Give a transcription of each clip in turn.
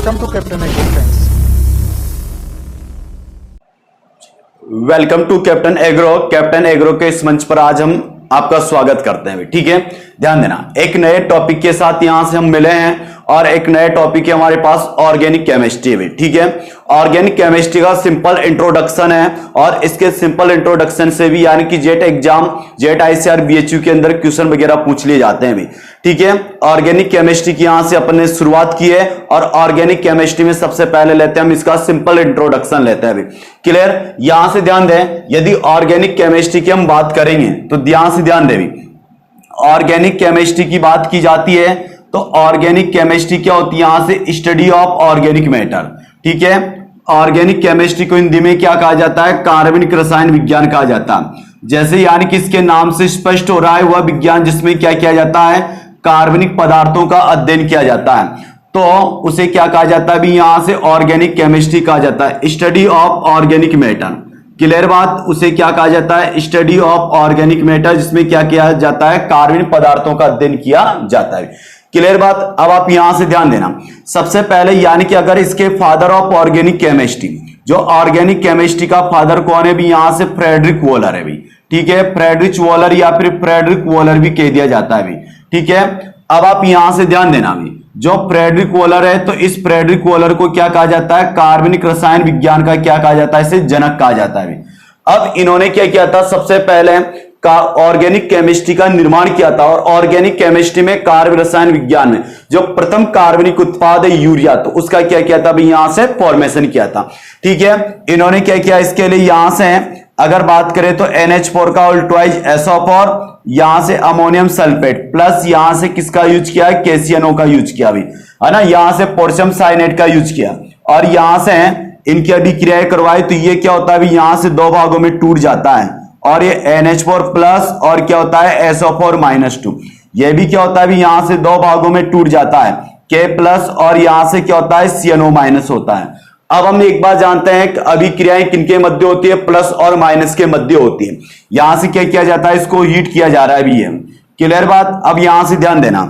Welcome to Captain Agro friends. Welcome to Captain Agro. Captain Agro के इस मंच पर आज हम आपका स्वागत करते हैं। ठीक है, ध्यान देना, एक नए टॉपिक के साथ यहां से हम मिले हैं और एक नए टॉपिक है हमारे पास ऑर्गेनिक केमिस्ट्री भी। ठीक है, ऑर्गेनिक केमिस्ट्री का सिंपल इंट्रोडक्शन है और इसके सिंपल इंट्रोडक्शन से भी यानी कि jet exam, jet ICR, BHU के अंदर क्वेश्चन वगैरह पूछ लिए जाते हैं भी। ठीक है, ऑर्गेनिक केमिस्ट्री की यहां से अपन ने शुरुआत की है और ऑर्गेनिक केमिस्ट्री में सबसे पहले लेते हैं हम इसका सिंपल इंट्रोडक्शन लेते हैं अभी। क्लियर, यहां से ध्यान दें, यदि ऑर्गेनिक केमिस्ट्री की हम बात करेंगे तो ध्यान से ध्यान दें, ऑर्गेनिक केमिस्ट्री की बात की जाती है तो ऑर्गेनिक केमिस्ट्री क्या होती है, यहां से स्टडी ऑफ ऑर्गेनिक मैटर। ठीक है, ऑर्गेनिक केमिस्ट्री को हिंदी में क्या कहा जाता है, कार्बनिक रसायन विज्ञान कहा जाता है। जैसे यानी कि इसके नाम से स्पष्ट हो रहा है, वह विज्ञान जिसमें क्या किया जाता है, कार्बनिक पदार्थों का अध्ययन किया जाता है, तो उसे क्या कहा जाता है भी, यहां से ऑर्गेनिक केमिस्ट्री कहा जाता है, study of organic matter. Clear बात, उसे क्या कहा जाता है, स्टडी ऑफ ऑर्गेनिक मैटर, जिसमें क्या किया जाता है, कार्बनिक पदार्थों का अध्ययन किया जाता है। क्लियर बात। अब आप यहां से ध्यान देना, सबसे पहले यानी कि अगर इसके फादर ऑफ ऑर्गेनिक केमिस्ट्री, जो ऑर्गेनिक केमिस्ट्री का फादर कौन है भी, यहां से फ्रेडरिक वॉलर है भी। ठीक है, फ्रेडरिक वॉलर या फिर फ्रेडरिक वॉलर भी कह दिया जाता है भी। ठीक है, अब आप यहां से ध्यान देना भी, जो फ्रेडरिक वॉलर है तो इस फ्रेडरिक वॉलर को क्या कहा जाता है, कार्बनिक रसायन विज्ञान का क्या कहा जाता है, इसे जनक कहा जाता है। अब इन्होंने क्या किया था, सबसे पहले का ऑर्गेनिक केमिस्ट्री का निर्माण किया था और ऑर्गेनिक केमिस्ट्री में कार्बनिक रसायन विज्ञान में जो प्रथम कार्बनिक उत्पाद है यूरिया, तो उसका क्या किया था, यहां से फॉर्मेशन किया था। ठीक है, इन्होंने क्या किया, इसके लिए यहां से अगर बात करें तो NH4 का उल्टवाइज SO4, यहां से अमोनियम सल्फेट प्लस यहां से किसका यूज किया, KCNO का यूज किया भी, है ना, यहां से पोटेशियम साइनेट का यूज किया और यहां से इनकी अभिक्रियाएं करवाई, तो ये क्या होता है, यहां से दो भागों में टूट जाता है और ये NH4 प्लस और क्या होता है, SO4-2, ये भी क्या होता है, यहां से दो भागों में टूट जाता है, K प्लस और यहां से क्या होता है, CNO- होता है। अब हम एक बात जानते हैं कि अभिक्रियाएं किनके मध्य होती है, प्लस और माइनस के मध्य होती है। यहां से क्या किया जाता है, इसको हीट किया जा रहा है भी है। क्लियर बात। अब यहां से ध्यान देना,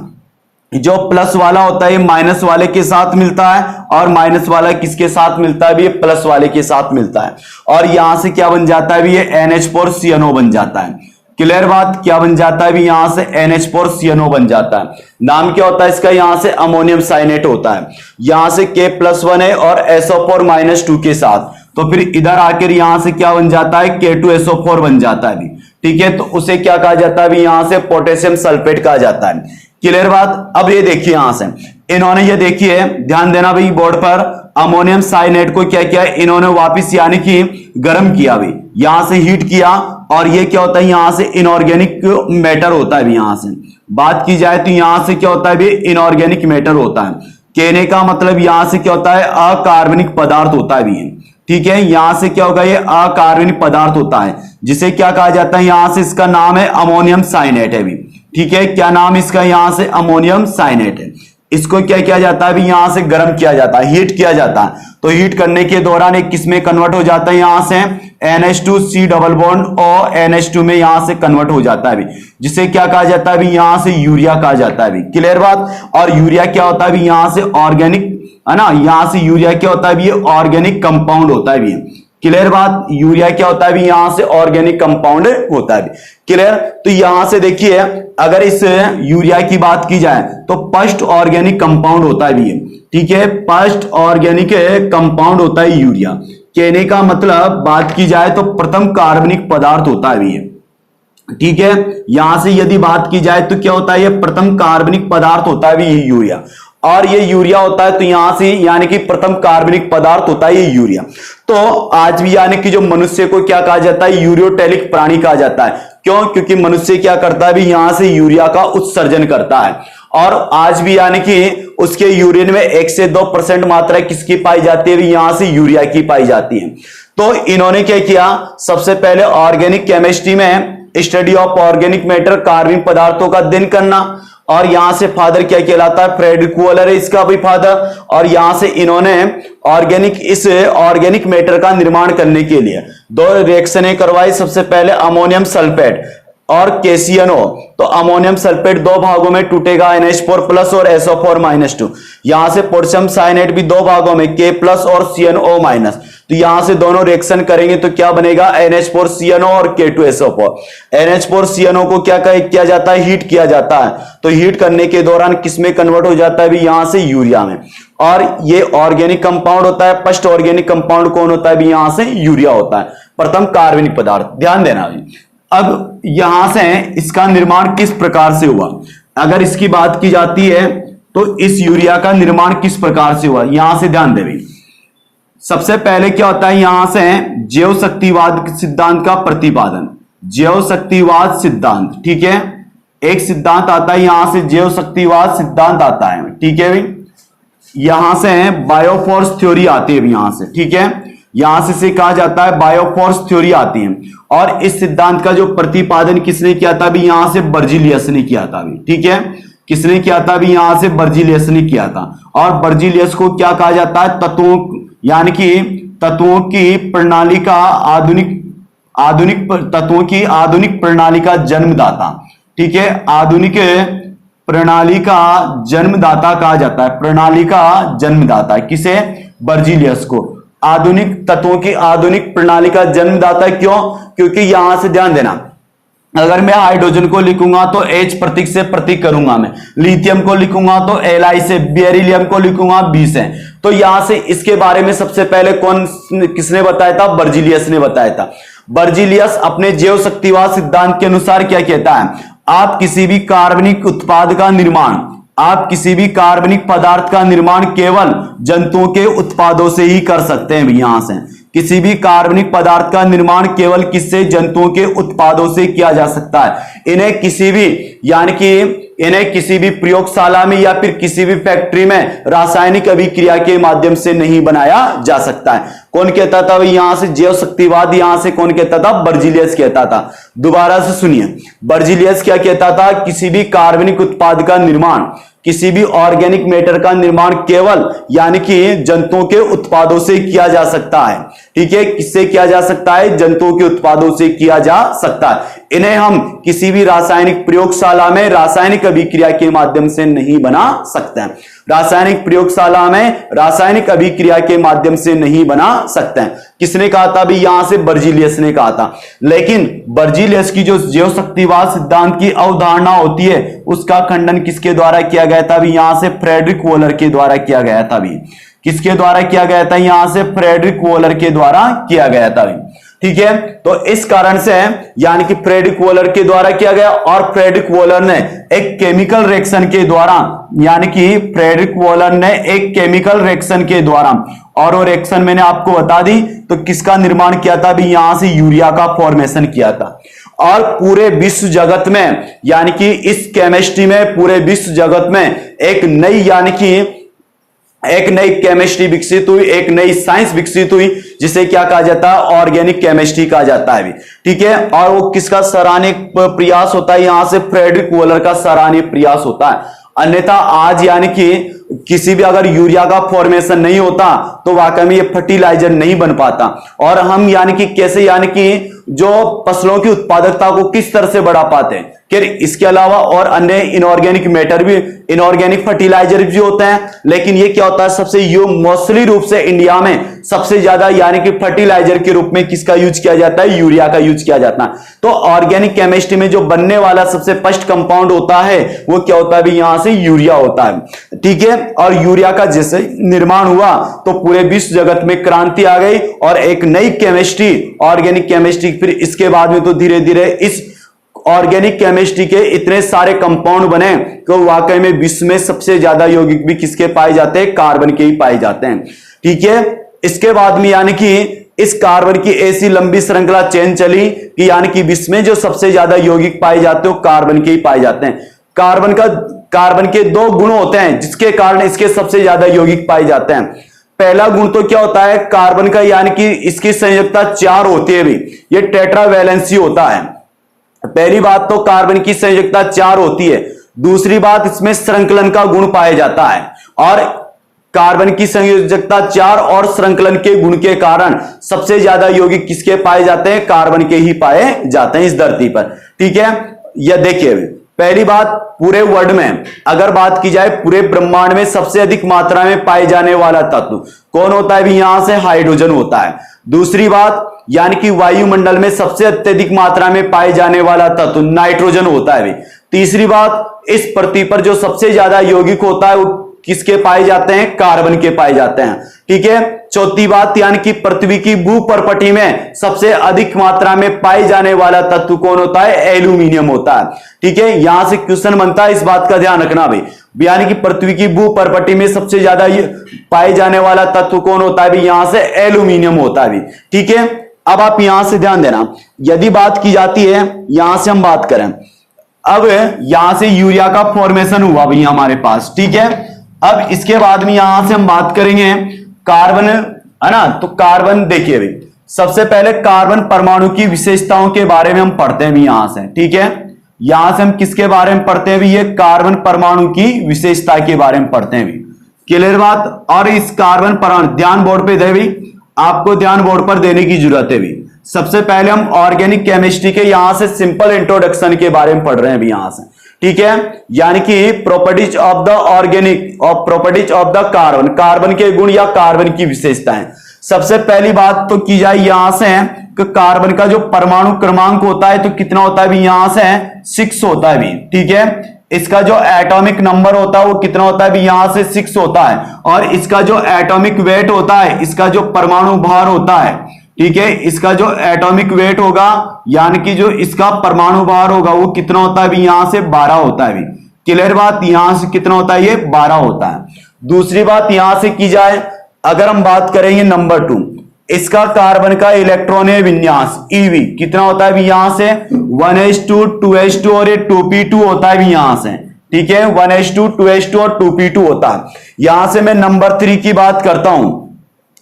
जो प्लस वाला होता है माइनस वाले के साथ मिलता है और माइनस वाला किसके साथ मिलता है भी, प्लस वाले के साथ मिलता है और यहां से क्या बन जाता है भी, ये NH4CNO बन जाता है। क्लियर बात, क्या बन जाता है भी, यहां से NH4CNO बन जाता है। नाम क्या होता है इसका, यहां से अमोनियम साइनेट होता है, यहां से K+1 है और SO4-2 के साथ, तो फिर इधर आकर यहां से क्या बन जाता है, K2SO4 बन जाता है भी। ठीक है, तो उसे क्या कहा जाता है, यहां से पोटेशियम सल्फेट कहा जाता है। क्लियर बात। अब ये देखिए, यहां से इन्होंने ये देखिए, ध्यान देना भाई, बोर्ड पर अमोनियम साइनेट को क्या किया, इन्होंने वापस यानी कि गर्म किया भी, यहां से हीट किया और ये क्या होता है, यहां से इनऑर्गेनिक मैटर होता है। यहां से बात की जाए तो यहां से क्या होता है भी, इनऑर्गेनिक मैटर होता है। कहने का मतलब यहां से क्या होता है, अकार्बनिक पदार्थ होता है भी। ठीक है, यहां से क्या होगा, ये अकार्बनिक पदार्थ होता है, जिसे क्या कहा जाता है, यहां से इसका नाम है अमोनियम साइनेट है भी। ठीक है, क्या नाम इसका, यहां से अमोनियम साइनेट है। इसको क्या किया जाता है, यहां से गर्म किया जाता है, हीट किया जाता है, तो हीट करने के दौरान एक किस में कन्वर्ट हो जाता है, यहां से NH2C डबल बॉन्ड और NH2 में यहां से कन्वर्ट हो जाता है, जिसे क्या कहा जाता है, यहां से यूरिया कहा जाता है। क्लियर बात। और यूरिया क्या होता है, यहां से ऑर्गेनिक, है ना, यहां से यूरिया क्या होता है, ये ऑर्गेनिक कंपाउंड होता है। क्लियर बात। यूरिया क्या होता है, यहां से ऑर्गेनिक कंपाउंड होता है। क्लियर। तो यहां से देखिए, अगर इस यूरिया की बात की जाए तो फर्स्ट ऑर्गेनिक कंपाउंड होता है। ठीक है, फर्स्ट ऑर्गेनिक कंपाउंड होता है यूरिया। कहने का मतलब बात की जाए तो प्रथम कार्बनिक पदार्थ होता है। ठीक है, यहां से यदि बात की जाए तो क्या होता है, ये प्रथम कार्बनिक पदार्थ होता है ये यूरिया, और ये यूरिया होता है तो यहां से यानी कि प्रथम कार्बनिक पदार्थ होता है ये यूरिया। तो आज भी यानी कि जो मनुष्य को क्या कहा जाता है, यूरियोटेलिक प्राणी कहा जाता है। क्यों? क्योंकि मनुष्य क्या करता है, यहां से यूरिया का उत्सर्जन करता है और आज भी यानी कि उसके यूरिन में 1 से 2% मात्रा किसकी पाई जाती है, यहां से यूरिया की पाई जाती है। तो इन्होंने क्या किया, सबसे पहले ऑर्गेनिक केमिस्ट्री में स्टडी ऑफ ऑर्गेनिक मैटर, कार्बनिक पदार्थों का अध्ययन करना, और यहां से फादर क्या कहलाता है, फ्रेडरिक वॉलर है इसका भी फादर, और यहां से इन्होंने इस ऑर्गेनिक मैटर का निर्माण करने के लिए 2 रिएक्शनें करवाई। सबसे पहले अमोनियम सल्फेट और KCNO, तो अमोनियम सल्फेट दो भागों में टूटेगा, NH4 प्लस और SO4 माइनस 2। यहां से पोटेशियम साइनाइड भी दो भागों में, K प्लस और CNO माइनस। तो यहां से दोनों रिएक्शन करेंगे तो क्या बनेगा, NH4CNO और K2SO4। NH4CNO को क्या किया जाता है, हीट किया जाता है। तो हीट करने के दौरान किसमें कन्वर्ट हो जाता है भी, यहां से यूरिया में। और ये ऑर्गेनिक कंपाउंड होता है। फर्स्ट ऑर्गेनिक कंपाउंड कौन होता है भी, यहां से यूरिया होता है, प्रथम कार्बनिक पदार्थ। ध्यान देना भी। अब यहां से इसका निर्माण किस प्रकार से हुआ, अगर इसकी बात की जाती है तो इस यूरिया का निर्माण किस प्रकार से हुआ, यहां से ध्यान दें। सबसे पहले क्या होता है, यहां से जैव शक्तिवाद सिद्धांत का प्रतिपादन, जैव शक्तिवाद सिद्धांत, ठीक है। एक सिद्धांत आता है यहां से, जैव शक्तिवाद सिद्धांत आता है, ठीक है भाई। यहां से बायोफोर्स थ्योरी आती है यहां से, ठीक है। यहां से इसे कहा जाता है बायोफोर्स थ्योरी आती है। और इस सिद्धांत का जो प्रतिपादन किसने किया था भी, यहां से बर्जीलियस ने किया था भी, ठीक है। किसने किया था भी, यहां से बर्जीलियस ने किया था। और बर्जीलियस को क्या कहा जाता है, तत्वों यानी कि तत्वों की प्रणाली का आधुनिक तत्वों की आधुनिक प्रणाली का जन्मदाता, ठीक है। आधुनिक प्रणाली का जन्मदाता कहा जाता है, प्रणाली का जन्मदाता किसे, बर्जीलियस को। आधुनिक तत्वों की आधुनिक प्रणाली का जन्मदाता क्यों, क्योंकि यहां से ध्यान देना, अगर मैं हाइड्रोजन को लिखूंगा तो H प्रतीक से प्रतीक करूंगा मैं, लिथियम को लिखूंगा तो Li से, बेरिलियम को लिखूंगा B से। तो यहां से इसके बारे में सबसे पहले किसने बताया था, बर्जीलियस ने बताया था। बर्जीलियस अपने जैव शक्तिवाद सिद्धांत के अनुसार क्या कहता है, आप किसी भी कार्बनिक उत्पाद का निर्माण, आप किसी भी कार्बनिक पदार्थ का निर्माण केवल जंतुओं के उत्पादों से ही कर सकते हैं। यहां से किसी भी कार्बनिक पदार्थ का निर्माण केवल किससे, जंतुओं के उत्पादों से किया जा सकता है। इन्हें किसी भी यानी कि इन्हें किसी भी प्रयोगशाला में या फिर किसी भी फैक्ट्री में रासायनिक अभिक्रिया के माध्यम से नहीं बनाया जा सकता है। कौन कहता था भाई, यहां से जैव शक्तिवाद, यहां से कौन कहता था, बर्जीलियस कहता था। दोबारा से सुनिए, बर्जीलियस क्या कहता था, किसी भी कार्बनिक उत्पाद का निर्माण, किसी भी ऑर्गेनिक मैटर का निर्माण केवल यानी कि जंतुओं के उत्पादों से किया जा सकता है, ठीक है। किससे किया जा सकता है, जंतुओं के उत्पादों से किया जा सकता है। इन्हें हम किसी भी रासायनिक प्रयोगशाला में रासायनिक अभिक्रिया के माध्यम से नहीं बना सकते हैं। रासायनिक प्रयोगशाला में रासायनिक अभिक्रिया के माध्यम से नहीं बना सकते हैं। किसने कहा था भी, यहां से बर्जीलियस ने कहा था। लेकिन बर्जीलियस की जो जैव शक्तिवाद सिद्धांत की अवधारणा होती है उसका खंडन किसके द्वारा किया गया था भी, यहां से फ्रेडरिक वोलर के द्वारा किया गया था भी। किसके द्वारा किया गया था, यहां से फ्रेडरिक वोलर के द्वारा किया गया था भी, ठीक है। तो इस कारण से यानी कि फ्रेडरिक वोलर के द्वारा किया गया। और फ्रेडरिक वोलर ने एक केमिकल रिएक्शन के द्वारा, यानी कि फ्रेडरिक वोलर ने एक केमिकल रिएक्शन के द्वारा, और वो रिएक्शन मैंने आपको बता दी, तो किसका निर्माण किया था भी, यहां से यूरिया का फॉर्मेशन किया था। और पूरे विश्व जगत में यानी कि इस केमिस्ट्री में पूरे विश्व जगत में एक नई यानी कि एक नई केमिस्ट्री विकसित हुई, एक नई साइंस विकसित हुई, जिसे क्या कहा जाता है, ऑर्गेनिक केमिस्ट्री कहा जाता है, ठीक है। और वो किसका सराहनीय प्रयास होता है, यहां से फ्रेडरिक वोलर का सराहनीय प्रयास होता है। अन्यथा आज यानी कि किसी भी अगर यूरिया का फॉर्मेशन नहीं होता तो वाकई में ये फर्टिलाइजर नहीं बन पाता। और हम यानी कि कैसे यानी कि जो फसलों की उत्पादकता को किस तरह से बढ़ा पाते हैं, फिर इसके अलावा और अन्य इनऑर्गेनिक मैटर भी, इनऑर्गेनिक फर्टिलाइजर भी होते हैं। लेकिन ये क्या होता है, सबसे मोस्टली रूप से इंडिया में सबसे ज्यादा यानी कि फर्टिलाइजर के रूप में किसका यूज किया जाता है, यूरिया का यूज किया जाता है। तो ऑर्गेनिक केमिस्ट्री में जो बनने वाला सबसे फर्स्ट कंपाउंड होता है वो क्या होता है भी, यहां से यूरिया होता है, ठीक है। और यूरिया का जैसे निर्माण हुआ तो पूरे विश्व जगत में क्रांति आ गई और एक नई केमिस्ट्री, ऑर्गेनिक केमिस्ट्री। फिर इसके बाद में तो धीरे धीरे इस ऑर्गेनिक केमिस्ट्री के इतने सारे कंपाउंड बने कि वाकई में विश्व में सबसे ज्यादा यौगिक भी किसके पाए जाते हैं, कार्बन के ही पाए जाते हैं, ठीक है। इसके बाद में यानी कि इस कार्बन की ऐसी लंबी श्रृंखला चेन चली कि यानी कि विश्व में जो सबसे ज्यादा यौगिक पाए जाते हैं वो कार्बन के ही पाए जाते हैं। कार्बन के दो गुण होते हैं जिसके कारण इसके सबसे ज्यादा यौगिक पाए जाते हैं। पहला गुण तो क्या होता है, कार्बन का यानी कि इसकी संयोजकता 4 होती है भी, ये टेट्रावैलेंसी होता है। पहली बात तो कार्बन की संयोजकता 4 होती है। दूसरी बात, इसमें श्रृंखलन का गुण पाया जाता है। और कार्बन की संयोजकता 4 और श्रृंखलन के गुण के कारण सबसे ज्यादा यौगिक किसके पाए जाते हैं? कार्बन के ही पाए जाते हैं इस धरती पर। ठीक है, यह देखिए पहली बात, पूरे वर्ल्ड में अगर बात की जाए, पूरे ब्रह्मांड में सबसे अधिक मात्रा में पाए जाने वाला तत्व कौन होता है? भी यहां से हाइड्रोजन होता है। दूसरी बात, यानी कि वायुमंडल में सबसे अत्यधिक मात्रा में पाए जाने वाला तत्व नाइट्रोजन होता है भी। तीसरी बात, इस पृथ्वी पर जो सबसे ज्यादा यौगिक होता है वो किसके पाए जाते हैं? कार्बन के पाए जाते हैं। ठीक है, चौथी बात, यानी कि पृथ्वी की भूपर्पटी में सबसे अधिक मात्रा में पाए जाने वाला तत्व कौन होता है? एल्यूमिनियम होता है। ठीक है, यहां से क्वेश्चन बनता है, इस बात का ध्यान रखना भाई, यानी कि पृथ्वी की भूपर्पटी में सबसे ज्यादा पाए जाने वाला तत्व कौन होता है? भी यहां से एल्यूमिनियम होता है भी। ठीक है, अब आप यहां से ध्यान देना, यदि बात की जाती है, यहां से हम बात करें, अब यहां से यूरिया का फॉर्मेशन हुआ भाई हमारे पास। ठीक है, अब इसके बाद में यहां से हम बात करेंगे कार्बन, है ना। तो कार्बन देखिए भाई, सबसे पहले कार्बन परमाणु की विशेषताओं के बारे में हम पढ़ते हैं भी यहां से। ठीक है, यहां से हम किसके बारे में पढ़ते हैं भी? ये कार्बन परमाणु की विशेषता के बारे में पढ़ते हैं भी। क्लियर बात। और इस कार्बन परमाणु ध्यान बोर्ड पे दे भी, आपको ध्यान बोर्ड पर देने की जरूरत है भी। सबसे पहले हम ऑर्गेनिक केमिस्ट्री के यहां से सिंपल इंट्रोडक्शन के बारे में पढ़ रहे हैं भी यहां से। ठीक है, यानी कि प्रॉपर्टीज ऑफ द ऑर्गेनिक और properties of the carbon, carbon के गुण या कार्बन की विशेषताएं। सबसे पहली बात तो की जाए यहां से कि कार्बन का जो परमाणु क्रमांक होता है तो कितना होता है भी? यहां से 6 होता है भी। ठीक है, इसका जो एटॉमिक नंबर होता है वो कितना होता है भी? यहां से 6 होता है। और इसका जो एटॉमिक वेट होता है, इसका जो परमाणु भार होता है, ठीक है, इसका जो एटॉमिक वेट होगा, यानी कि जो इसका परमाणु भार होगा वो कितना होता है भी? यहां से 12 होता है भी। क्लियर बात। यहां से कितना होता है? ये 12 होता है। दूसरी बात यहां से की जाए, अगर हम बात करेंगे नंबर 2, इसका कार्बन का इलेक्ट्रॉन विन्यास ईवी कितना होता है भी? यहां से 1s2 2s2 और ये 2p2 होता है भी यहां से। ठीक है, 1s2 2s2 और 2p2 होता है। यहां से मैं नंबर 3 की बात करता हूं।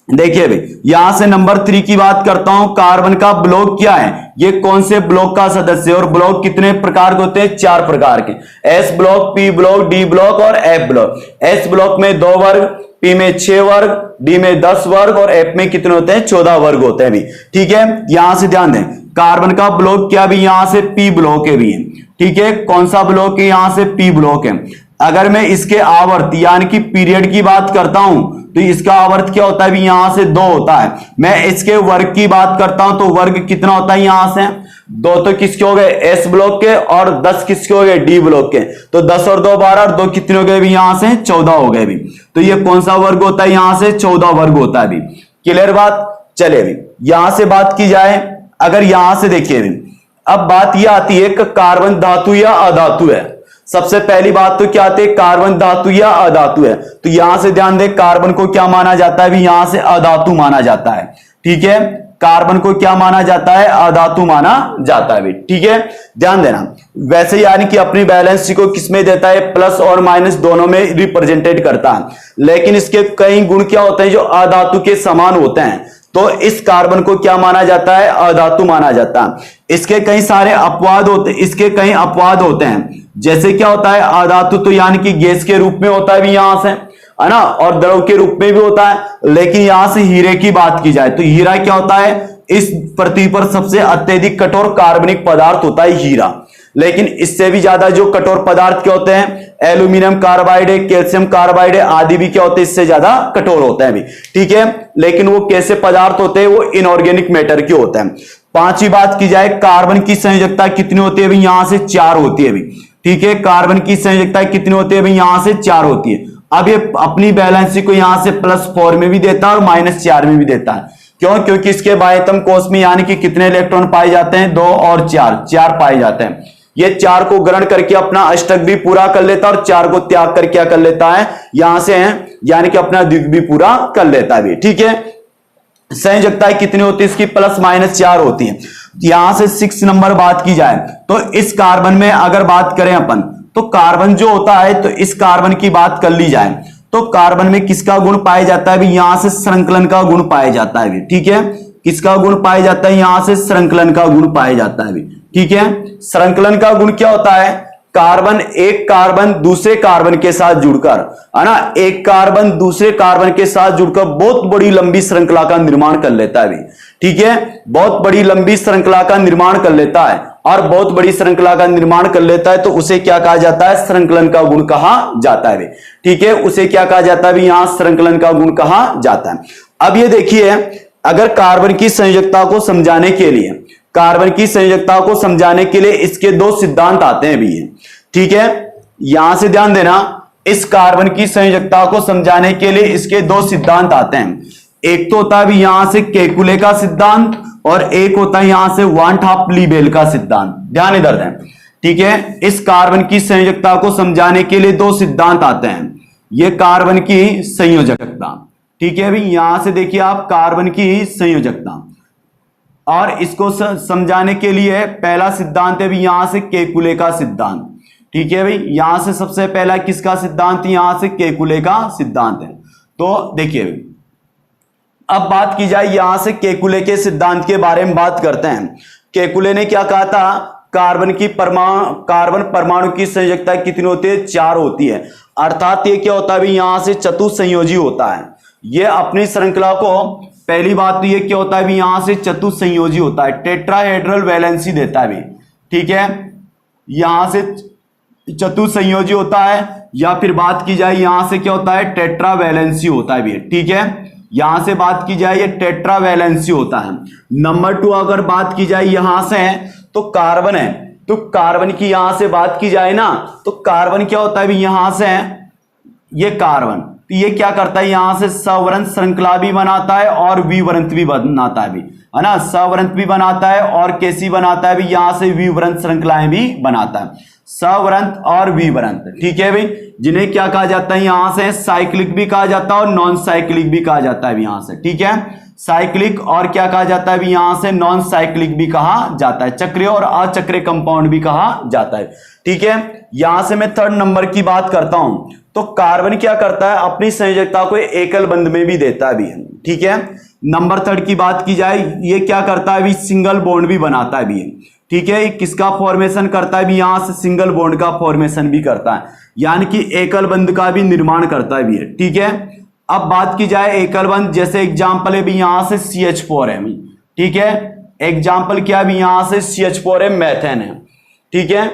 देखिए भाई, यहां से नंबर 3 की बात करता हूं, कार्बन का ब्लॉक क्या है? ये कौन से ब्लॉक का सदस्य है? और ब्लॉक कितने प्रकार के होते हैं? 4 प्रकार के, S block, P block, D block और एफ ब्लॉक। एस ब्लॉक में 2 वर्ग, पी में 6 वर्ग, डी में 10 वर्ग और एफ में कितने होते हैं? 14 वर्ग होते हैं भी। ठीक है, यहां से ध्यान दें, कार्बन का ब्लॉक क्या भी? यहां से पी ब्लॉक है भी। ठीक है, कौन सा ब्लॉक है? यहां से पी ब्लॉक है। अगर मैं इसके आवर्त यानी कि पीरियड की बात करता हूं तो इसका आवर्त क्या होता है भी? यहां से 2 होता है। मैं इसके वर्ग की बात करता हूं तो वर्ग कितना होता है? यहां से 2 तो किसके हो गए? एस ब्लॉक के, और 10 किसके हो गए? डी ब्लॉक के। तो 10 और 2 12 और 2 कितने हो गए भी? यहां से 14 हो गए भी। तो ये कौन सा वर्ग होता है? यहां से 14 वर्ग होता है भी। क्लियर बात। चले भी, यहां से बात की जाए, अगर यहां से देखिए भी, अब बात यह आती है कि कार्बन धातु या अधातु है। सबसे पहली बात तो क्या आती है? कार्बन धातु या अधातु है। तो यहां से ध्यान दे, कार्बन को क्या माना जाता है भी? यहां से अधातु माना जाता है। ठीक है, कार्बन को क्या माना जाता है? अधातु माना जाता है भी। ठीक है, ध्यान देना। वैसे यानी कि अपनी बैलेंस को किसमें देता है? प्लस और माइनस दोनों में रिप्रेजेंटेट करता है। लेकिन इसके कई गुण क्या होते हैं जो अधातु के समान होते हैं, तो इस कार्बन को क्या माना जाता है? अधातु माना जाता है। इसके कई सारे अपवाद होते, इसके कई अपवाद होते हैं। जैसे क्या होता है? अधातु तो यानी कि गैस के रूप में होता है भी यहां से, है ना, और द्रव के रूप में भी होता है। लेकिन यहां से हीरे की बात की जाए तो हीरा क्या होता है? इस पृथ्वी पर सबसे अत्यधिक कठोर कार्बनिक पदार्थ होता है हीरा। लेकिन इससे भी ज्यादा जो कठोर पदार्थ क्या होते हैं? एल्यूमिनियम कार्बाइड है, कैल्शियम कार्बाइड है आदि भी क्या होते हैं? इससे ज्यादा कठोर होते हैं भी। ठीक है, लेकिन वो कैसे पदार्थ होते हैं? वो इनऑर्गेनिक मैटर के होते हैं। पांचवी बात की जाए, कार्बन की संयोजकता कितनी होती है? यहां से 4 होती है भी। ठीक है, कार्बन की संयोजकता कितनी होती है? यहां से 4 होती है। अब ये अपनी बैलेंस को यहां से +4 में भी देता है और -4 में भी देता है। क्यों? क्योंकि इसके बाह्यतम कोश में यानी कि कितने इलेक्ट्रॉन पाए जाते हैं? 2 और 4 पाए जाते हैं। ये 4 को ग्रहण करके अपना अष्टक भी पूरा कर लेता है और 4 को त्याग कर क्या कर लेता है? यहां से यानी कि अपना द्विक भी पूरा कर लेता है। ठीक है, संयोजकता कितनी होती है इसकी? +-4 होती है। यहां से 6 नंबर बात की जाए तो इस कार्बन में अगर बात करें अपन, तो कार्बन जो होता है, तो इस कार्बन की बात कर ली जाए तो कार्बन में किसका गुण पाया जाता है? यहां से श्रृंखलन का गुण पाया जाता है। ठीक है, किसका गुण पाया जाता है? यहां से श्रृंखलन का गुण पाया जाता है। ठीक है, श्रृंखलन का गुण क्या होता है? कार्बन, एक कार्बन दूसरे कार्बन के साथ जुड़कर, है ना, एक कार्बन दूसरे कार्बन के साथ जुड़कर बहुत बड़ी लंबी श्रृंखला का निर्माण कर लेता है। ठीक है, बहुत बड़ी लंबी श्रृंखला का निर्माण कर लेता है, और बहुत बड़ी श्रृंखला का निर्माण कर लेता है तो उसे क्या कहा जाता है, श्रृंखलन का गुण कहा जाता है। ठीक है, उसे क्या कहा जाता है, यहां श्रृंखलन का गुण कहा जाता है। अब ये देखिए, अगर कार्बन की संयोजकता को समझाने के लिए, कार्बन की संयोजकता को समझाने के लिए इसके दो सिद्धांत आते हैं भी। ठीक है, यहां से ध्यान देना, इस कार्बन की संयोजकता को समझाने के लिए इसके दो सिद्धांत आते हैं। एक तो होता है यहां से केकुले का सिद्धांत, और एक होता है यहां से वान टॉप लीबेल का सिद्धांत। ध्यान इधर दें। ठीक है, इस कार्बन की संयोजकता को समझाने के लिए दो सिद्धांत आते हैं। ये कार्बन की संयोजकता, ठीक है भाई, यहां से देखिए आप कार्बन की संयोजकता, और इसको समझाने के लिए पहला सिद्धांत है भी यहां से केकुले का सिद्धांत। ठीक है भाई, यहां से सबसे पहला किसका सिद्धांत, यहां से केकुले का सिद्धांत है। तो देखिए भाई, अब बात की जाए यहां से केकुले के सिद्धांत के बारे में बात करते हैं। केकुले ने क्या कहा था, कार्बन परमाणु की संयोजकता कितनी होती है, 4 होती है। अर्थात ये क्या होता है भी यहां से चतुसंयोजी होता है। ये अपनी श्रृंखला को, पहली बात तो ये क्या होता है भी यहां से चतुसंयोजी होता है, टेट्राहेड्रल वैलेंसी देता है भी। ठीक है, यहां से चतुसंयोजी होता है, या फिर बात की जाए यहां से क्या होता है, टेट्रा वैलेंसी होता है भी। ठीक है, यहां से बात की जाए ये टेट्रा वैलेंसी होता है। नंबर 2 अगर बात की जाए यहां से तो कार्बन है, तो कार्बन की यहां से बात की जाए ना, तो कार्बन क्या होता है भी यहां से ये कार्बन, तो ये क्या करता है, यहां से सवरंत श्रृंखला भी बनाता है और विवरंत भी बनाता है भी, है ना, सवरंत भी बनाता है और कैसी बनाता है भी, यहां से विवरंत श्रृंखलाएं भी बनाता है, सवरंत और विवरंत। ठीक है भाई, जिन्हें क्या कहा जाता है, यहां से साइक्लिक भी कहा जाता है और नॉन साइक्लिक भी कहा जाता है यहां से। ठीक है, साइक्लिक और क्या कहा जाता है, यहां से नॉन साइक्लिक भी कहा जाता है, चक्रीय और अचक्रीय कंपाउंड भी कहा जाता है। ठीक है, यहां से मैं 3rd नंबर की बात करता हूं, तो कार्बन क्या करता है, अपनी संयोजकता को एकल बंध में भी देता भी है। ठीक है, नंबर 3rd की बात की जाए, ये क्या करता है भी, सिंगल बॉन्ड भी बनाता है भी। ठीक है, किसका फॉर्मेशन करता है भी, यहां से सिंगल बॉन्ड का फॉर्मेशन भी करता है, यानी कि एकल बंध का भी निर्माण करता है भी। ठीक है, अब बात की जाए एकल बंध, जैसे एग्जांपल है भी यहां से CH4 है। ठीक है, एग्जांपल क्या भी, यहां से CH4 है, मेथेन है। ठीक है,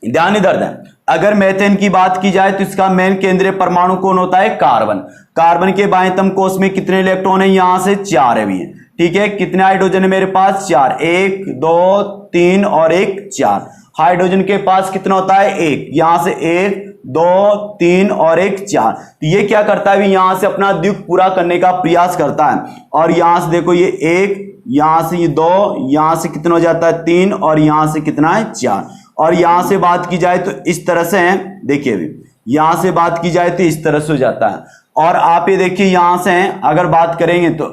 ध्यान इधर दें, अगर मेथेन की बात की जाए तो इसका मेन केंद्रीय परमाणु कौन होता है, कार्बन। कार्बन के बाह्यतम कोश में कितने इलेक्ट्रॉन है, यहां से 4 है भी। ठीक है, कितने हाइड्रोजन है मेरे पास, 4, 1 2 3 और 1 4। हाइड्रोजन के पास कितना होता है, 1, यहां से 1 2 3 और 1 4। तो ये क्या करता है, यहां से अपना द्वीप पूरा करने का प्रयास करता है, और यहां से देखो ये 1, यहां से ये 2, यहां से कितना हो जाता है 3, और यहां से कितना है 4। और यहां से बात की जाए तो इस तरह से है, देखिए अभी यहां से बात की जाए तो इस तरह से हो जाता है। और आप ये देखिए यहां से अगर बात करेंगे तो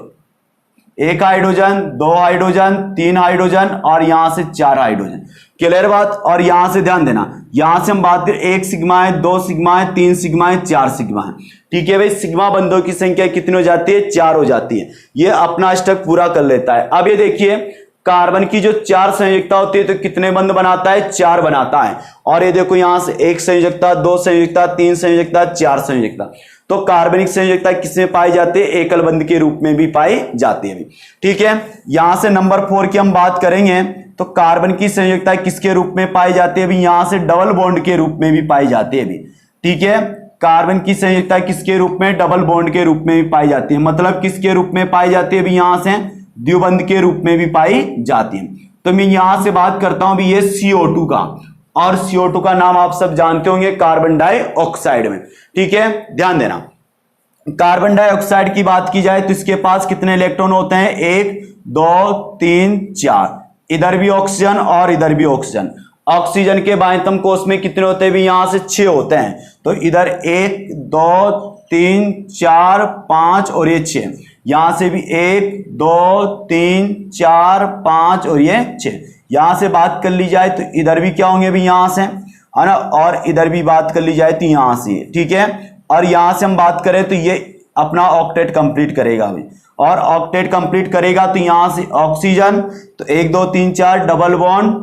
1 हाइड्रोजन, 2 हाइड्रोजन, 3 हाइड्रोजन और यहां से 4 हाइड्रोजन। क्लियर बात। और यहां से ध्यान देना, यहां से हम बात करें 1 सिग्मा है, 2 सिग्मा है, 3 सिग्मा है, 4 सिग्मा है। ठीक है भाई, सिग्मा बंधों की संख्या कितनी हो जाती है, 4 हो जाती है। ये अपना अष्टक पूरा कर लेता है। अब ये देखिए कार्बन की जो 4 संयोजकता होती है तो कितने बंध बनाता है, 4 बनाता है। और ये देखो यहां से 1 संयोजकता, 2 संयोजकता, 3 संयोजकता, 4 संयोजकता। तो कार्बनिक संयोजकता किसमें पाई जाती है, एकल बंध के रूप में भी पाई जाती है। ठीक है, यहां से नंबर 4 की हम बात करेंगे तो कार्बन की संयोजकता किसके रूप में पाई जाती है, यहां से डबल बॉन्ड के रूप में भी पाई जाती है। ठीक है, कार्बन की संयोजकता किसके रूप में, डबल बॉन्ड के रूप में भी पाई जाती है। मतलब किसके रूप में पाई जाती है, यहां से द्विबंध के रूप में भी पाई जाती है। तो मैं यहां से बात करता हूं भी ये CO2 का, और CO2 का नाम आप सब जानते होंगे, कार्बन डाइऑक्साइड में। ठीक है, ध्यान देना, कार्बन डाइऑक्साइड की बात की जाए तो इसके पास कितने इलेक्ट्रॉन होते हैं, 1 2 3 4। इधर भी ऑक्सीजन और इधर भी ऑक्सीजन। ऑक्सीजन के बाह्यतम कोश में कितने होते हैं, यहां से 6 होते हैं। तो इधर 1 2 3 4 5 और ये 6। यहां से भी 1 2 3 4 5 और ये 6। यहां से बात कर ली जाए तो इधर भी क्या होंगे भी यहां से, है ना, और इधर भी बात कर ली जाए तो यहां से। ठीक है, और यहां से हम बात करें तो ये अपना ऑक्टेट कंप्लीट करेगा भी, और ऑक्टेट कंप्लीट करेगा तो यहां से ऑक्सीजन तो 1 2 3 4 डबल बॉन्ड,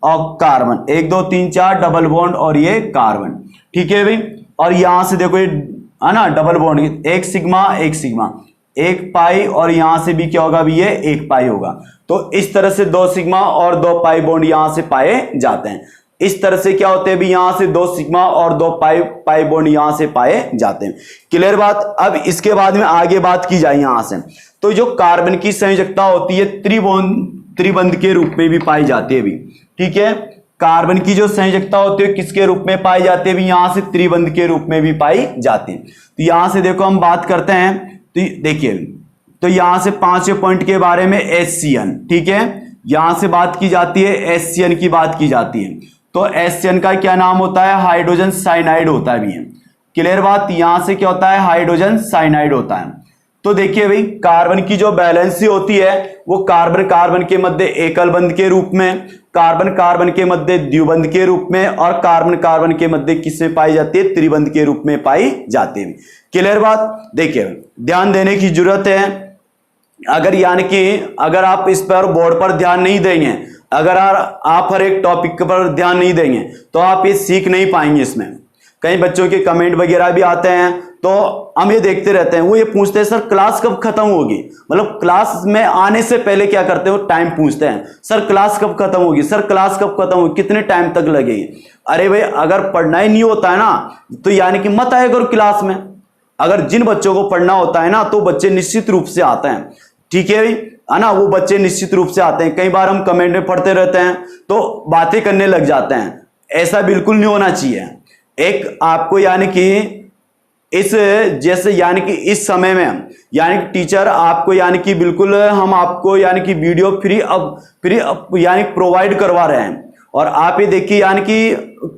और कार्बन, 1 2 3 4 डबल बॉन्ड और ये कार्बन, ठीक है भाई। और यहां से देखो ये है ना डबल बॉन्ड, एक सिग्मा, एक पाई, और यहां से भी क्या होगा भी ये एक पाई होगा। तो इस तरह से 2 सिग्मा और 2 पाई बॉन्ड यहां से पाए जाते हैं। इस तरह से क्या होते हैं भी यहां से 2 सिग्मा और 2 पाई बॉन्ड यहां से पाए जाते हैं। क्लियर बात। अब इसके बाद में आगे बात की जाए यहां से, तो जो कार्बन की संयोजकता होती है त्रिबंध के रूप में भी पाई जाती है भी, ठीक है। कार्बन की जो संयोजकता होती है किसके रूप में पाई जाती है भी, यहां से त्रिबंध के रूप में भी पाई जाती है। तो यहां से देखो हम बात करते हैं, तो देखिए तो यहां से 5वें पॉइंट के बारे में HCN, ठीक है। यहां से बात की जाती है HCN की बात की जाती है। तो HCN का क्या नाम होता है, हाइड्रोजन साइनाइड होता है भी है। क्लियर बात। यहां से क्या होता है, हाइड्रोजन साइनाइड होता है। तो देखिए भाई कार्बन की जो बैलेंसी होती है वो कार्बन कार्बन के मध्य एकल बंध के रूप में, कार्बन कार्बन के मध्य द्विबंध के रूप में, और कार्बन कार्बन के मध्य किसमें पाई जाती है, त्रिबंध के रूप में पाई जाती है। क्लियर बात। देखिए ध्यान देने की जरूरत है। अगर यानी कि अगर आप इस पर बोर्ड पर ध्यान नहीं देंगे, अगर आप हर एक टॉपिक पर ध्यान नहीं देंगे तो आप ये सीख नहीं पाएंगे। इसमें कई बच्चों के कमेंट वगैरह भी आते हैं, तो हम ये देखते रहते हैं, वो ये पूछते हैं सर क्लास कब खत्म होगी, मतलब क्लास में आने से पहले क्या करते हैं वो टाइम पूछते हैं, सर क्लास कब खत्म होगी, सर क्लास कब खत्म होगी, कितने टाइम तक लगेगी। अरे भाई अगर पढ़ना ही नहीं होता है ना तो यानी कि मत आया करो क्लास में। अगर जिन बच्चों को पढ़ना होता है ना तो बच्चे निश्चित रूप से आते हैं, ठीक है भाई, है ना, वो बच्चे निश्चित रूप से आते हैं। कई बार हम कमेंट में पढ़ते रहते हैं तो बातें करने लग जाते हैं, ऐसा बिल्कुल नहीं होना चाहिए। एक आपको यानी कि इस जैसे यानी कि इस समय में यानी कि टीचर आपको यानी कि बिल्कुल हम आपको यानी कि वीडियो फ्री यानी प्रोवाइड करवा रहे हैं, और आप ये देखिए यानी कि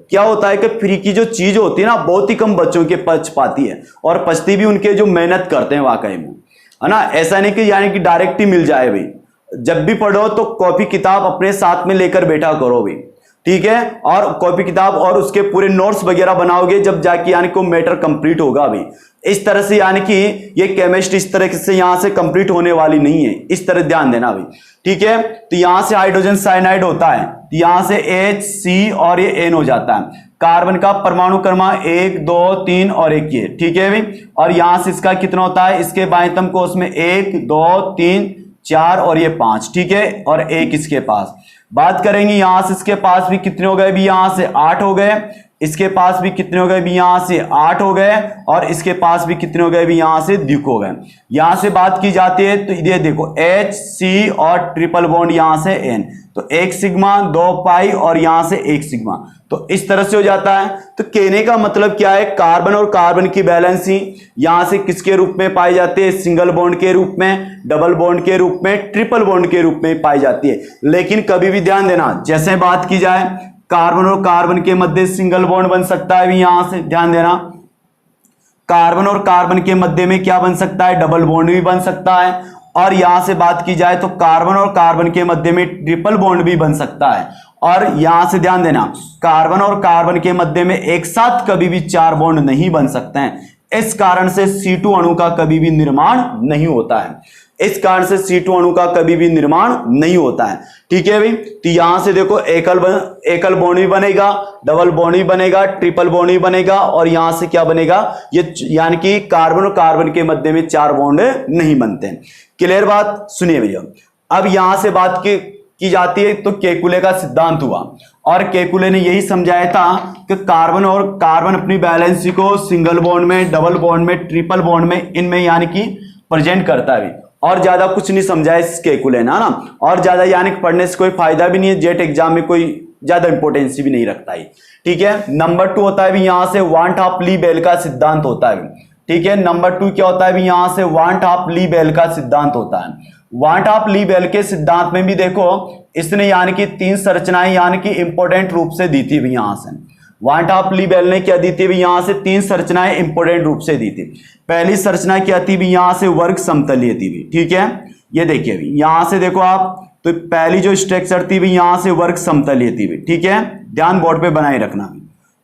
क्या होता है कि फ्री की जो चीज होती है ना बहुत ही कम बच्चों के पच पाती है, और पचती भी उनके जो मेहनत करते हैं वाकई में, है ना। ऐसा नहीं कि यानी कि डायरेक्ट ही मिल जाए भाई। जब भी पढ़ो तो कॉपी किताब अपने साथ में लेकर बैठा करो भाई, ठीक है, और कॉपी किताब और उसके पूरे नोट्स वगैरह बनाओगे जब जाके यानी को मैटर कंप्लीट होगा भाई। इस तरह से यानी कि ये केमिस्ट्री इस तरह से यहां से कंप्लीट होने वाली नहीं है, इस तरह ध्यान देना भाई, ठीक है। तो यहां से हाइड्रोजन साइनाइड होता है, तो यहां से HC और ये N हो जाता है। कार्बन का परमाणु क्रमांक 1 2 3 और 1 ये, ठीक है भाई। और यहां से इसका कितना होता है, इसके बाह्यतम कोश में 1 2 3 4 और ये 5, ठीक है, और 1 इसके पास। बात करेंगे यहां से इसके पास भी कितने हो गए भी, यहां से 8 हो गए, इसके पास भी कितने हो गए भी, यहां से 8 हो गए, और इसके पास भी कितने हो गए भी, यहां से 2 हो गए। यहां से बात की जाती है तो ये देखो HC और ट्रिपल बॉन्ड यहां से N, तो 1 सिग्मा 2 पाई और यहां से 1 सिग्मा, तो इस तरह से हो जाता है। तो कहने का मतलब क्या है, कार्बन और कार्बन की बैलेंसी यहां से किसके रूप में पाई जाती है, सिंगल बॉन्ड के रूप में, डबल बॉन्ड के रूप में, ट्रिपल बॉन्ड के रूप में पाई जाती है। लेकिन कभी भी ध्यान देना, जैसे बात की जाए कार्बन और कार्बन के मध्य सिंगल बॉन्ड बन सकता है भी, यहां से ध्यान देना, कार्बन और कार्बन के मध्य में क्या बन सकता है, डबल बॉन्ड भी बन सकता है। और यहां से बात की जाए तो कार्बन और कार्बन के मध्य में ट्रिपल बॉन्ड भी बन सकता है। और यहां से ध्यान देना, कार्बन और कार्बन के मध्य में एक साथ कभी भी 4 बॉन्ड नहीं बन सकते हैं। इस कारण से C2 अणु का कभी भी निर्माण नहीं होता है, इस कारण से C2 अणु का कभी भी निर्माण नहीं होता है, ठीक है भाई। तो यहां से देखो एकल बॉन्ड भी बनेगा, डबल बॉन्ड भी बनेगा, ट्रिपल बॉन्ड भी बनेगा, और यहां से क्या बनेगा, ये यानी कि कार्बन और कार्बन के मध्य में 4 बॉन्ड नहीं बनते हैं। क्लियर बात। सुनिए भैया, अब यहां से बात की जाती है तो केकुले का सिद्धांत हुआ, और केकुले ने यही समझाया था कि कार्बन और कार्बन अपनी बैलेंसी को सिंगल बॉन्ड में, डबल बॉन्ड में, ट्रिपल बॉन्ड में, इनमें यानी कि प्रेजेंट करता है। और ज्यादा कुछ नहीं समझाया इस केकुले ना, और ज्यादा यानी कि पढ़ने से कोई फायदा भी नहीं है, जेट एग्जाम में कोई ज्यादा इंपोर्टेंस भी नहीं रखता है, ठीक है। नंबर 2 होता है भी यहां से वांट ऑफ ली बेल का सिद्धांत होता है, ठीक है। नंबर 2 क्या होता है भी, यहां से वांट ऑफ ली बेल का सिद्धांत होता है। वांट ऑफ ली बेल के सिद्धांत में भी देखो इसने यानी कि 3 संरचनाएं यानी कि इंपोर्टेंट रूप से दी थी भी, यहां से वांट ऑफ ली बेल ने क्या दी थी भी, यहां से 3 संरचनाएं इंपोर्टेंट रूप से दी थी। पहली संरचना क्या थी भी, यहां से वर्ग समतलीय थी भी, ठीक है। ये देखिए भी यहां से देखो आप, तो पहली जो स्ट्रक्चर थी भी यहां से वर्ग समतलीय थी भी, ठीक है। ध्यान बोर्ड पे बनाए रखना,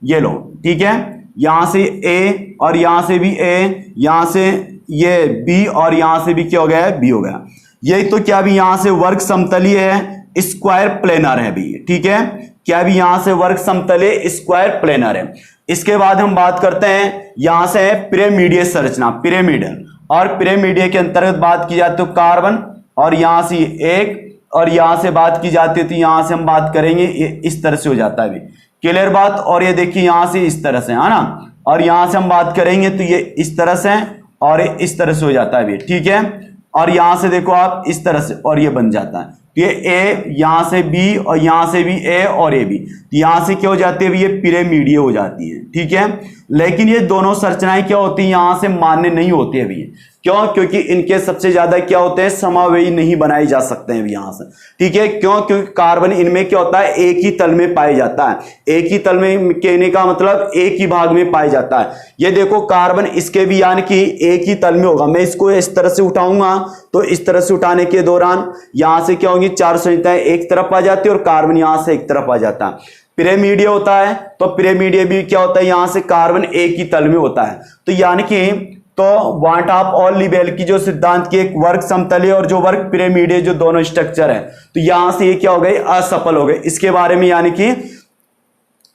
ये लो, ठीक है। यहां से A और यहां से भी A, यहां से ये B और यहां से भी क्या हो गया है, B हो गया। ये तो क्या भी यहां से वर्ग समतलीय है, स्क्वायर प्लेनर है भी, ठीक है। क्या भी यहां से वर्ग समतलीय स्क्वायर प्लेनर है। इसके बाद हम बात करते हैं यहां से है पिरामिडीय संरचना, पिरामिडल, और पिरामिडीय के अंतर्गत बात की जाती है तो कार्बन, और यहां से एक, और यहां से बात की जाती है तो यहां से हम बात करेंगे ये इस तरह से हो जाता है अभी, क्लियर बात। और ये देखिए यहां से इस तरह से है ना, और यहां से हम बात करेंगे तो ये इस तरह से और इस तरह से हो जाता है अभी, ठीक है। और यहां से देखो आप इस तरह से, और ये बन जाता है ये ए, यहां से बी, और यहां से भी ए और ए बी, यहां से क्या हो जाती है, ये पिरामिडीय हो जाती है, ठीक है। लेकिन ये दोनों संरचनाएं क्या होती है, यहां से मान्य नहीं होती है अभी, क्यों, क्योंकि इनके सबसे ज्यादा क्या होते हैं, समावेयी नहीं बनाए जा सकते हैं यहां से, ठीक है। क्यों, क्योंकि कार्बन इनमें क्या होता है, एक ही तल में पाया जाता है। एक ही तल में कहने का मतलब एक ही भाग में पाया जाता है। ये देखो कार्बन इसके भी यानी कि एक ही तल में होगा। मैं इसको इस तरह से उठाऊंगा तो इस तरह से उठाने के दौरान यहां से क्या होगी, चार संरचनाएं एक तरफ आ जाती है और कार्बन यहां से एक तरफ आ जाता है। पिरामिडीय होता है तो पिरामिडीय भी क्या होता है, यहां से कार्बन एक ही तल में होता है। तो यानी कि तो वांट ऑफ ऑल लिबेल की जो सिद्धांत की एक वर्ग समतलीय और जो वर्ग पिरामिडीय जो दोनों स्ट्रक्चर है, तो यहां से ये क्या हो गए, असफल हो गए। इसके बारे में यानी कि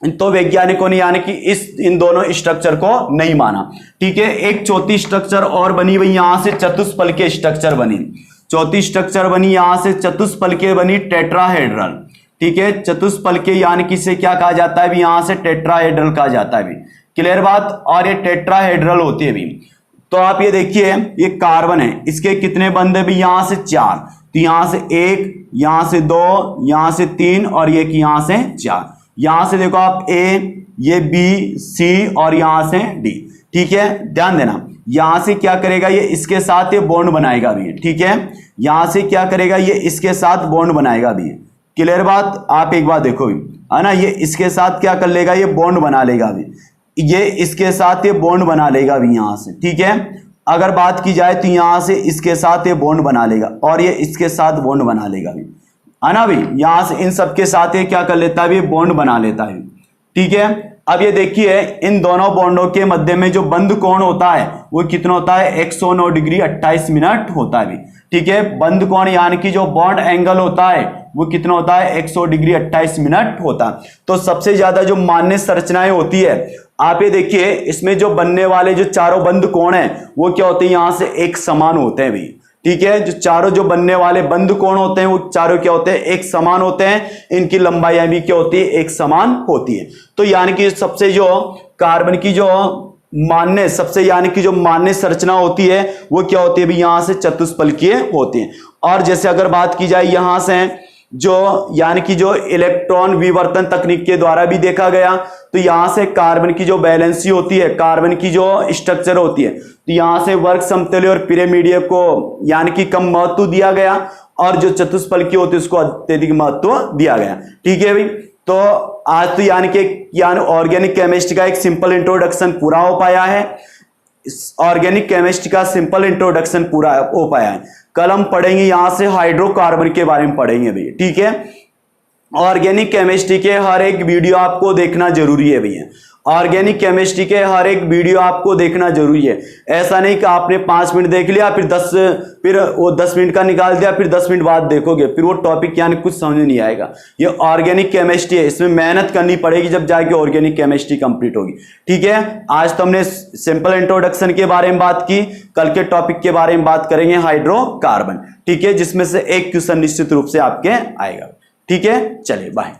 तो वैज्ञानिकों ने यानी कि इन दोनों स्ट्रक्चर को नहीं माना, ठीक है। एक चौथी स्ट्रक्चर और बनी हुई यहां से चतुष्फलकीय स्ट्रक्चर बनी, चौथी स्ट्रक्चर बनी यहां से चतुष्फलकीय बनी, टेट्राहेड्रल, ठीक है। चतुष्फलकीय यानी कि इसे क्या कहा जाता है, यहां से टेट्राहेड्रल कहा जाता है, क्लियर बात। और ये टेट्राहेड्रल होती है अभी। तो आप ये देखिए ये कार्बन है, इसके कितने बंद है भी, यहां से 4, तो यहां से 1, यहां से 2, यहां से 3 और एक यहां से 4। यहां से देखो आप ए, ये बी, सी और यहां से डी, ठीक है। ध्यान देना यहां से क्या करेगा, ये इसके साथ ये बॉन्ड बनाएगा भी, ठीक है। यहां से क्या करेगा, ये इसके साथ बॉन्ड बनाएगा भी, क्लियर बात। आप एक बार देखो भी, है ना, ये इसके साथ क्या कर लेगा, ये बॉन्ड बना लेगा भी, ये इसके साथ ये बॉन्ड बना लेगा भी यहां से, ठीक है। अगर बात की जाए तो यहां से इसके साथ ये बॉन्ड बना लेगा और ये इसके साथ बॉन्ड बना लेगा भी, है ना भी। यहां से इन सबके साथ ये क्या कर लेता है, ये बॉन्ड बना लेता है, ठीक है। अब ये देखिए इन दोनों बॉन्डों के मध्य में जो बंद कोण होता है वो कितना होता है, 109 डिग्री 28 मिनट होता है, ठीक है। बंद कोण यानी कि जो बॉन्ड एंगल होता है वो कितना होता है, 100 डिग्री 28 मिनट होता है। तो सबसे ज्यादा जो मान्य संरचनाएं होती है, आप ये देखिए इसमें जो बनने वाले जो चारों बंद कोण है वो क्या होते हैं, यहां से एक समान होते हैं भी, ठीक है। जो चारों जो बनने वाले बंद कोण होते हैं वो चारों क्या होते हैं, एक समान होते हैं। इनकी लंबाई भी क्या होती है, एक समान होती है। तो यानी कि सबसे जो कार्बन की जो मान्य सबसे यानी कि जो मान्य संरचना होती है वो क्या होती है भी, यहां से चतुष्फलकीय होती है। और जैसे अगर बात की जाए यहां से जो यानी कि जो इलेक्ट्रॉन विवर्तन तकनीक के द्वारा भी देखा गया, तो यहां से कार्बन की जो बैलेंसी होती है, कार्बन की जो स्ट्रक्चर होती है, तो यहां से वर्ग समतलीय और पिरामिडीय को यानी कि कम महत्व दिया गया और जो चतुष्फलकीय होती है उसको अत्यधिक महत्व दिया गया, ठीक है भाई। तो आज तो यानी ऑर्गेनिक केमिस्ट्री का एक सिंपल इंट्रोडक्शन पूरा हो पाया है। ऑर्गेनिक केमिस्ट्री का सिंपल इंट्रोडक्शन पूरा हो पाया है। कल हम पढ़ेंगे यहां से हाइड्रोकार्बन के बारे में पढ़ेंगे भैया, ठीक है। ऑर्गेनिक केमिस्ट्री के हर एक वीडियो आपको देखना जरूरी है भैया। ऑर्गेनिक केमिस्ट्री के हर एक वीडियो आपको देखना जरूरी है। ऐसा नहीं कि आपने 5 मिनट देख लिया फिर वो 10 मिनट का निकाल दिया, फिर 10 मिनट बाद देखोगे, फिर वो टॉपिक यानी कुछ समझ नहीं आएगा। ये ऑर्गेनिक केमिस्ट्री है, इसमें मेहनत करनी पड़ेगी जब जाके ऑर्गेनिक केमिस्ट्री कंप्लीट होगी, ठीक है। आज तो हमने सिंपल इंट्रोडक्शन के बारे में बात की, कल के टॉपिक के बारे में बात करेंगे हाइड्रोकार्बन, ठीक है, जिसमें से एक क्वेश्चन निश्चित रूप से आपके आएगा, ठीक है। चलिए बाय।